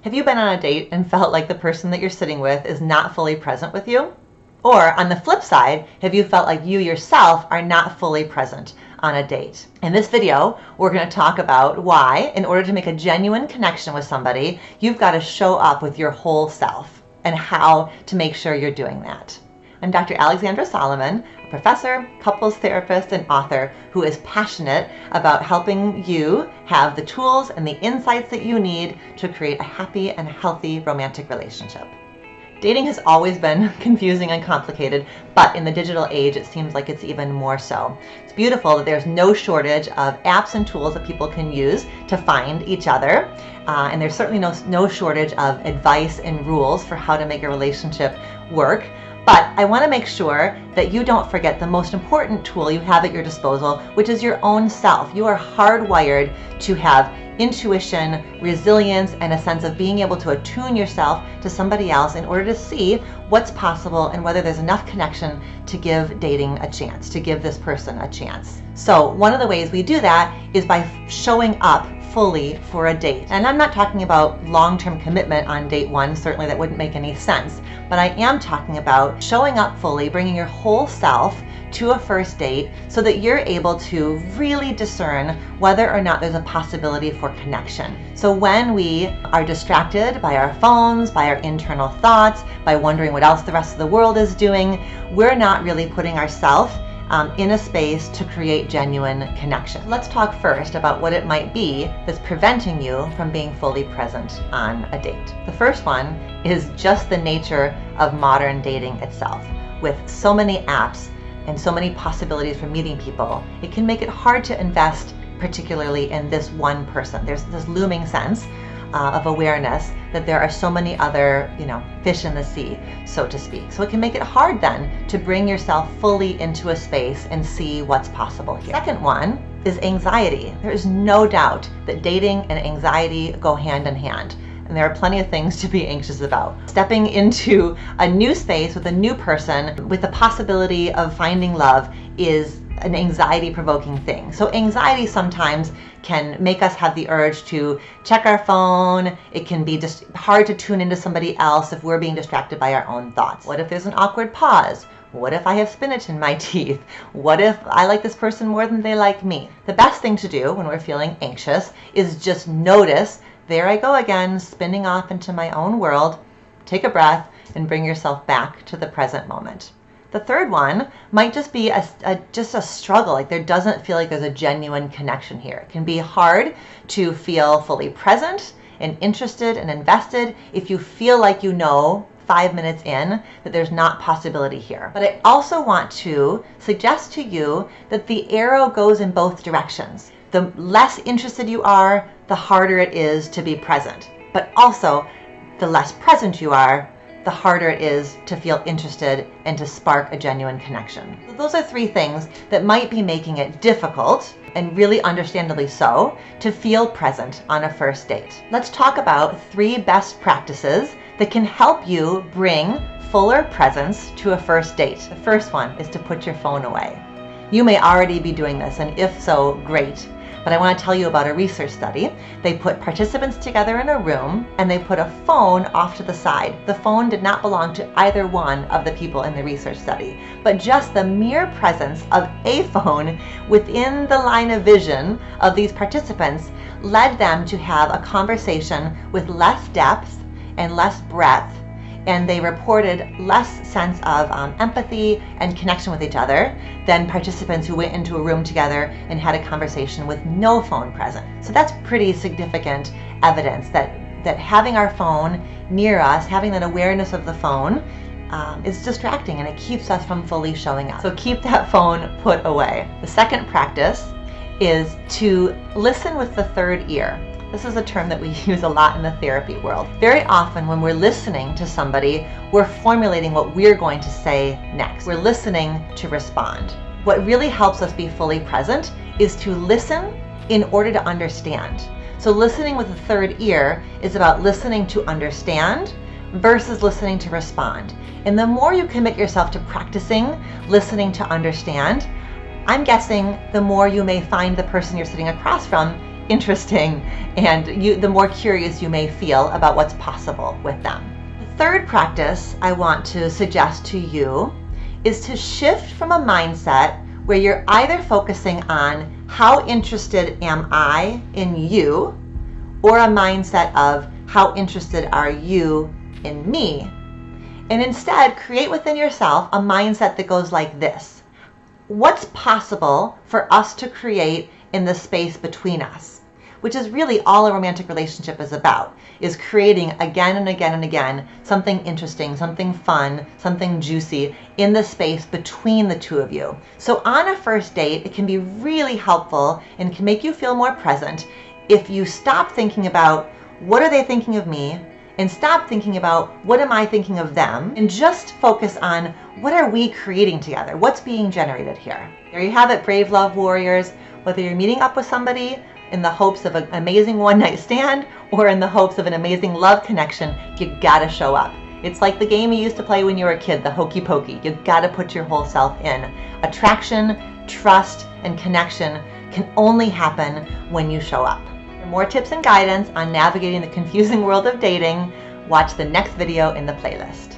Have you been on a date and felt like the person that you're sitting with is not fully present with you? Or on the flip side, have you felt like you yourself are not fully present on a date? In this video, we're going to talk about why, in order to make a genuine connection with somebody, you've got to show up with your whole self, and how to make sure you're doing that. I'm Dr. Alexandra Solomon, a professor, couples therapist, and author who is passionate about helping you have the tools and the insights that you need to create a happy and healthy romantic relationship. Dating has always been confusing and complicated, but in the digital age, it seems like it's even more so. It's beautiful that there's no shortage of apps and tools that people can use to find each other. And there's certainly no shortage of advice and rules for how to make a relationship work. But I want to make sure that you don't forget the most important tool you have at your disposal, which is your own self. You are hardwired to have intuition, resilience, and a sense of being able to attune yourself to somebody else in order to see what's possible and whether there's enough connection to give dating a chance, to give this person a chance. So one of the ways we do that is by showing up fully for a date. And I'm not talking about long-term commitment on date one, certainly that wouldn't make any sense, but I am talking about showing up fully, bringing your whole self to a first date so that you're able to really discern whether or not there's a possibility for connection. So when we are distracted by our phones, by our internal thoughts, by wondering what else the rest of the world is doing, we're not really putting ourselves in a space to create genuine connection. Let's talk first about what it might be that's preventing you from being fully present on a date. The first one is just the nature of modern dating itself. With so many apps and so many possibilities for meeting people, it can make it hard to invest particularly in this one person. There's this looming sense of awareness that there are so many other, fish in the sea, so to speak. So it can make it hard then to bring yourself fully into a space and see what's possible here. Second one is anxiety. There is no doubt that dating and anxiety go hand in hand. And there are plenty of things to be anxious about. Stepping into a new space with a new person with the possibility of finding love is an anxiety-provoking thing. So anxiety sometimes can make us have the urge to check our phone. It can be just hard to tune into somebody else if we're being distracted by our own thoughts. What if there's an awkward pause? What if I have spinach in my teeth? What if I like this person more than they like me? The best thing to do when we're feeling anxious is just notice, there I go again, spinning off into my own world. Take a breath and bring yourself back to the present moment. The third one might just be just a struggle, like there doesn't feel like there's a genuine connection here. It can be hard to feel fully present and interested and invested if you feel like 5 minutes in that there's not possibility here. But I also want to suggest to you that the arrow goes in both directions. The less interested you are, the harder it is to be present. But also, the less present you are, the harder it is to feel interested and to spark a genuine connection. So those are three things that might be making it difficult, and really understandably so, to feel present on a first date. Let's talk about 3 best practices that can help you bring fuller presence to a first date. The first one is to put your phone away. You may already be doing this, and if so, great. But I want to tell you about a research study. They put participants together in a room and they put a phone off to the side. The phone did not belong to either one of the people in the research study, but just the mere presence of a phone within the line of vision of these participants led them to have a conversation with less depth and less breadth, and they reported less sense of empathy and connection with each other than participants who went into a room together and had a conversation with no phone present. So that's pretty significant evidence that having our phone near us, having that awareness of the phone, is distracting and it keeps us from fully showing up. So keep that phone put away. The second practice is to listen with the third ear. This is a term that we use a lot in the therapy world. Very often when we're listening to somebody, we're formulating what we're going to say next. We're listening to respond. What really helps us be fully present is to listen in order to understand. So listening with the third ear is about listening to understand versus listening to respond. And the more you commit yourself to practicing listening to understand, I'm guessing the more you may find the person you're sitting across from interesting and the more curious you may feel about what's possible with them. The third practice I want to suggest to you is to shift from a mindset where you're either focusing on how interested am I in you, or a mindset of how interested are you in me, and instead create within yourself a mindset that goes like this. What's possible for us to create in the space between us? Which is really all a romantic relationship is about, is creating again and again and again something interesting, something fun, something juicy in the space between the two of you. So on a first date, it can be really helpful and can make you feel more present if you stop thinking about what are they thinking of me, and stop thinking about what am I thinking of them, and just focus on what are we creating together, what's being generated here. There you have it, brave love warriors. Whether you're meeting up with somebody in the hopes of an amazing one-night stand or in the hopes of an amazing love connection, you gotta show up. It's like the game you used to play when you were a kid, the hokey pokey. You gotta put your whole self in. Attraction, trust, and connection can only happen when you show up. For more tips and guidance on navigating the confusing world of dating, watch the next video in the playlist.